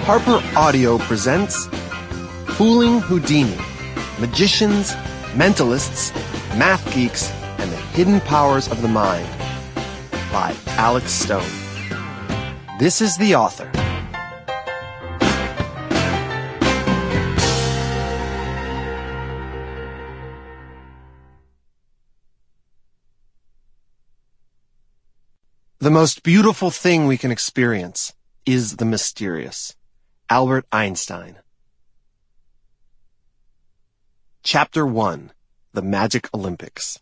Harper Audio presents Fooling Houdini, Magicians, Mentalists, Math Geeks, and the Hidden Powers of the Mind by Alex Stone. This is the author. The most beautiful thing we can experience is the mysterious. Albert Einstein. Chapter 1. The Magic Olympics.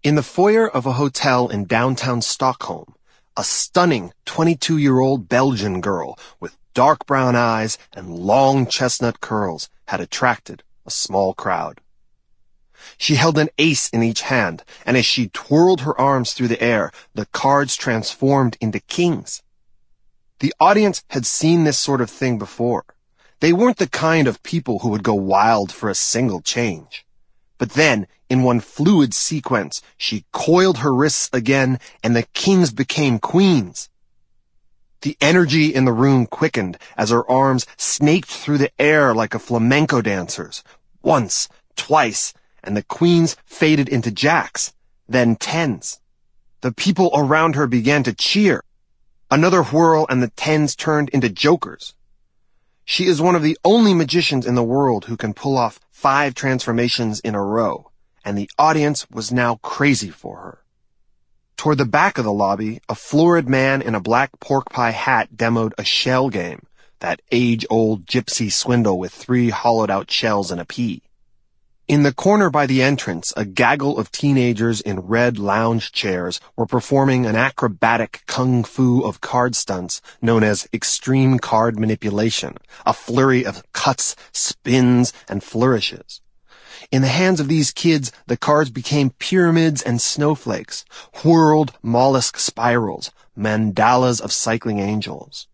In the foyer of a hotel in downtown Stockholm, a stunning 22-year-old Belgian girl with dark brown eyes and long chestnut curls had attracted a small crowd. She held an ace in each hand, and as she twirled her arms through the air, the cards transformed into kings. The audience had seen this sort of thing before. They weren't the kind of people who would go wild for a single change. But then, in one fluid sequence, she coiled her wrists again, and the kings became queens. The energy in the room quickened as her arms snaked through the air like a flamenco dancer's. Once, twice, and the queens faded into jacks, then tens. The people around her began to cheer. Another whirl and the tens turned into jokers. She is one of the only magicians in the world who can pull off 5 transformations in a row, and the audience was now crazy for her. Toward the back of the lobby, a florid man in a black pork pie hat demoed a shell game, that age-old gypsy swindle with 3 hollowed-out shells and a pea. In the corner by the entrance, a gaggle of teenagers in red lounge chairs were performing an acrobatic kung fu of card stunts known as extreme card manipulation, a flurry of cuts, spins, and flourishes. In the hands of these kids, the cards became pyramids and snowflakes, whirled mollusk spirals, mandalas of cycling angels.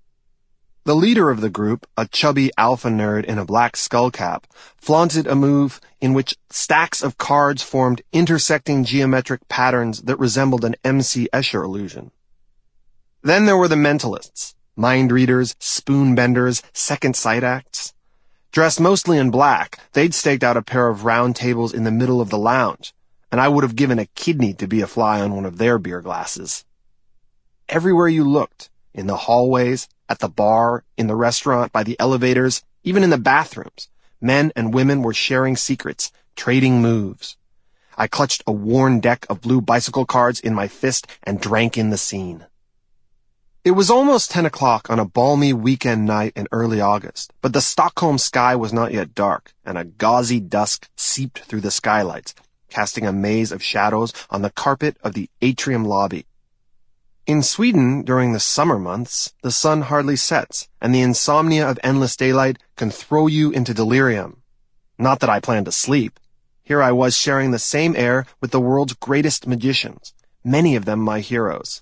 The leader of the group, a chubby alpha nerd in a black skullcap, flaunted a move in which stacks of cards formed intersecting geometric patterns that resembled an M.C. Escher illusion. Then there were the mentalists, mind readers, spoon benders, second sight acts. Dressed mostly in black, they'd staked out a pair of round tables in the middle of the lounge, and I would have given a kidney to be a fly on one of their beer glasses. Everywhere you looked, in the hallways, at the bar, in the restaurant, by the elevators, even in the bathrooms, men and women were sharing secrets, trading moves. I clutched a worn deck of blue bicycle cards in my fist and drank in the scene. It was almost 10 o'clock on a balmy weekend night in early August, but the Stockholm sky was not yet dark, and a gauzy dusk seeped through the skylights, casting a maze of shadows on the carpet of the atrium lobby. In Sweden, during the summer months, the sun hardly sets, and the insomnia of endless daylight can throw you into delirium. Not that I planned to sleep. Here I was sharing the same air with the world's greatest magicians, many of them my heroes.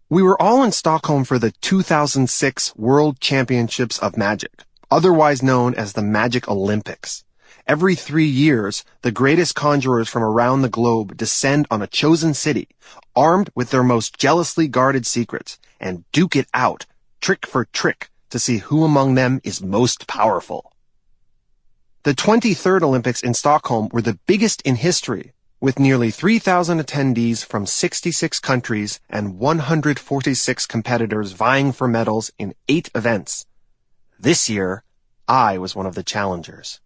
We were all in Stockholm for the 2006 World Championships of Magic, otherwise known as the Magic Olympics. Every 3 years, the greatest conjurers from around the globe descend on a chosen city, armed with their most jealously guarded secrets, and duke it out, trick for trick, to see who among them is most powerful. The 23rd Olympics in Stockholm were the biggest in history, with nearly 3,000 attendees from 66 countries and 146 competitors vying for medals in 8 events. This year, I was one of the challengers.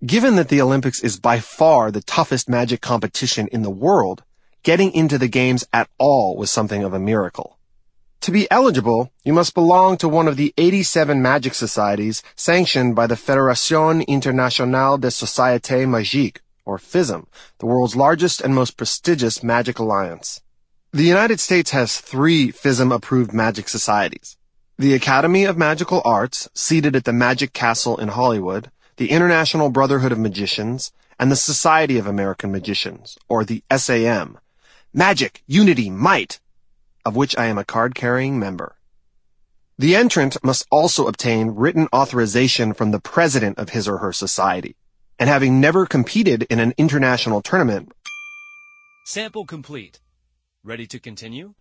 Given that the Olympics is by far the toughest magic competition in the world, getting into the games at all was something of a miracle. To be eligible, you must belong to one of the 87 magic societies sanctioned by the Fédération Internationale des Sociétés Magiques, or FISM, the world's largest and most prestigious magic alliance. The United States has 3 FISM-approved magic societies: the Academy of Magical Arts, seated at the Magic Castle in Hollywood, the International Brotherhood of Magicians, and the Society of American Magicians, or the SAM, Magic, Unity, Might, of which I am a card-carrying member. The entrant must also obtain written authorization from the president of his or her society, and having never competed in an international tournament. Sample complete. Ready to continue?